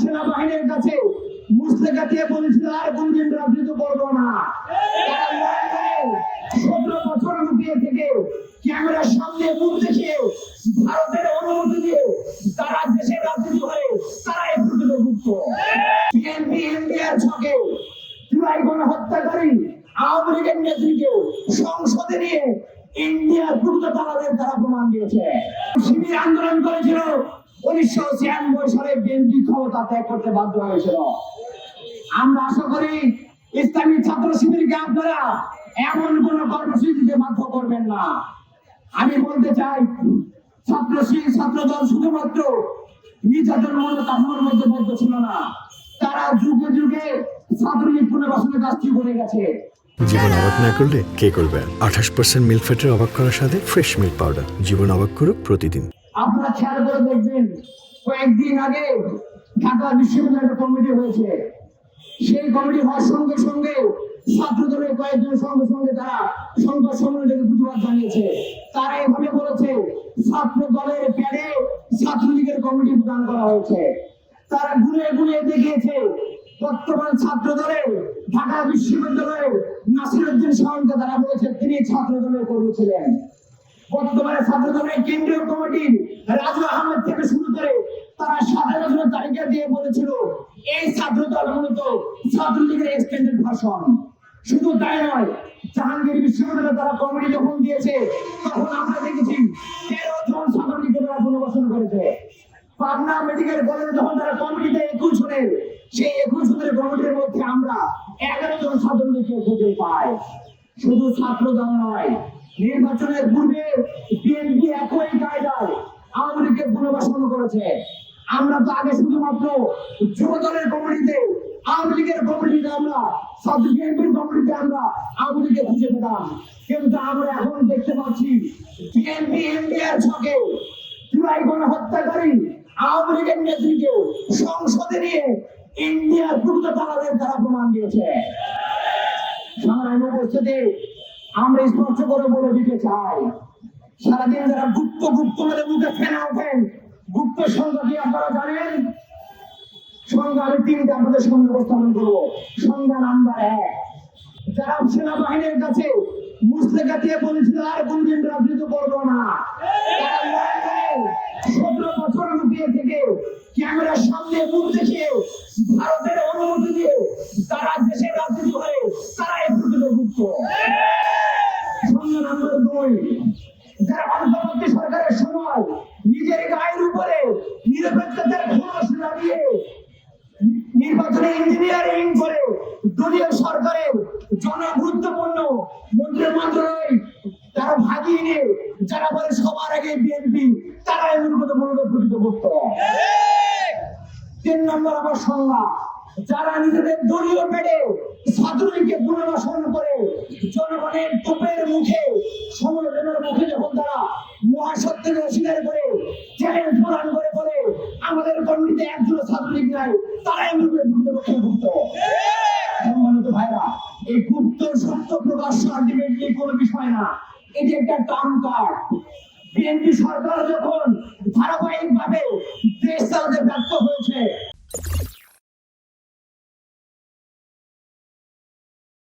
সেনাবাহিনীর কাছে মুস্তাকা দিয়ে বলেছিল আর কোনদিন রাজনীতি করবো না। 17 বছর লুকিয়ে থেকে ক্যামেরার সামনে মুখ দেখিয়ে ভারতের অনুমতি দিয়ে তারা দেশের রাজনীতি করে তারা একটু গুপ্ত বিএনপি ইন্ডিয়ার ছকে জুলাই গণহত্যাকারী আওয়ামী লীগের নেত্রীকে সংসদে নিয়ে ইন্ডিয়ার গুপ্ত দালালের দ্বারা প্রমাণ দিয়েছে। শিবির আন্দোলন করেছিল 1996 সালে বিএনপি ক্ষমতা ত্যাগ করতে বাধ্য হয়েছিল। আমরা আশা করি ইসলামী ছাত্র শিবিরকে আপনারা এমন কোন কর্মসূচিতে বাধ্য করবেন না। আমি বলতে চাই ছাত্রদল শুধুমাত্র নির্যাতন মনোকামনার মধ্যে বদ্ধ ছিল না, তারা যুগে যুগে ছাত্রলীগ পুনর্বাসনের কাজটি করে গেছে। জীবন অবাক না করলে কে করবে? 28% মিল্ক ফ্যাটের অবাক করার সাথে ফ্রেশ মিল্ক পাউডার। জীবন অবাক করুক প্রতিদিন। আপনারা খেয়াল করে দেখবেন, কয়েকদিন আগে ঢাকা বিশ্ববিদ্যালয়ের কমিটি হয়েছে। সেই কমিটি হওয়ার সঙ্গে সঙ্গে ছাত্র দলের কয়েকজন সঙ্গে তারা সংবাদ সম্মেলনে প্রতিবাদ জানিয়েছে। তারা এভাবে বলেছে ছাত্র দলের প্যাডে ছাত্রলীগের কমিটি প্রদান করা হয়েছে। তারা গুলিয়ে দেখিয়েছে বর্তমান ছাত্র দলের ঢাকা বিশ্ববিদ্যালয়ের নাসিরউদ্দিন শাওনকে তারা বলেছে তিনি ছাত্র দলের কর্মী ছিলেন। বর্তমানে ছাত্র দলের কেন্দ্রীয় কমিটি রাজু আহমেদ থেকে শুরু করে তারা 17 তারিখে দিয়ে বলেছিল এই ছাত্র দল মূলত ছাত্রলীগের এক্সটেন্ডেড ভার্সন। শুধু তাই নয়, জাহাঙ্গীর বিশ্ববিদ্যালয়ে তারা কমিটি যখন দিয়েছে তখন আমরা দেখেছি 13 জন ছাত্রলীগের তারা পুনর্বাসন করেছে। পাবনা মেডিকেল কলেজে যখন তারা কমিটিতে 21 জনের, সেই 21 জনের কমিটির মধ্যে আমরা 11 জন ছাত্রলীগকে খুঁজে পাই। শুধু ছাত্র দল নয়, নির্বাচনের পূর্বে বিএনপি একই কায়দায় আওয়ামী লীগকে পুনর্বাসন করেছে। আমরা তো আগে শুধুমাত্র যুব দলের কমিটিতে আওয়ামী লীগের কমিটিতে আমরা বিএনপির কমিটিতে আমরা আওয়ামী লীগকে খুঁজে পেতাম, কিন্তু আমরা এখন দেখতে পাচ্ছি বিএনপি ইন্ডিয়ার ছকে জুলাই গণহত্যাকারী আওয়ামী লীগের নেত্রীকে সংসদে নিয়ে ইন্ডিয়ার গুপ্ত দালালের দ্বারা প্রমাণ দিয়েছে। সংগ্রামী উপস্থিতি, আমরা স্পষ্ট করে বলে দিতে চাই, সারাদিন যারা গুপ্ত বলে মুখে ফেনা ওঠেন, গুপ্ত সংখ্যা কি আপনারা জানেন? সংখ্যা আমি 3টা আপনাদের সামনে উপস্থাপন করবো। সংখ্যা নাম্বার 1, যারা সেনাবাহিনীর কাছে মুস্তাকা দিয়ে বলেছিল আর কোনদিন রাজনীতি করবো না। 17 বছর লুকিয়ে থেকে ক্যামেরার সামনে মুখ দেখিয়ে ভারতের অনুমতি দিয়ে তারা দেশের রাজনীতি করে তারা একটু গুপ্ত। সংখ্যা নাম্বার 2, যারা অন্তর্বর্তী সরকারের সময় নিজের গায়ের উপরে নিরপেক্ষতার ঘোষ লাগিয়ে নির্বাচনে ইঞ্জিনিয়ারিং করে দলীয় সরকারের জনগুরুত্বপূর্ণ মন্ত্রণালয় তারা ভাগিয়ে নিয়ে যারা বলে সবার আগে বিএনপি, তারা এমন মূলত প্রকৃত। 3 নম্বর আমার সংজ্ঞা, যারা নিজেদের দলীয় পেটে ছাত্রলীগকে পুনর্বাসন করে জনগণের তোপের মুখে সমালোচনার মুখে যখন তারা মহাসত্যকে অস্বীকার করে চ্যালেঞ্জ প্রদান করে বলে আমাদের কমিটিতে একজন ছাত্রলীগ নাই, তারাই গুপ্ত। সম্মানিত ভাইরা, এই গুপ্ত সত্য প্রকাশ্য আলটিমেটলি কোনো বিষয় না, এটি একটা টার্ম কার্ড। বিএনপি সরকার যখন ধারাবাহিকভাবে দেশ চালাতে ব্যর্থ হয়েছে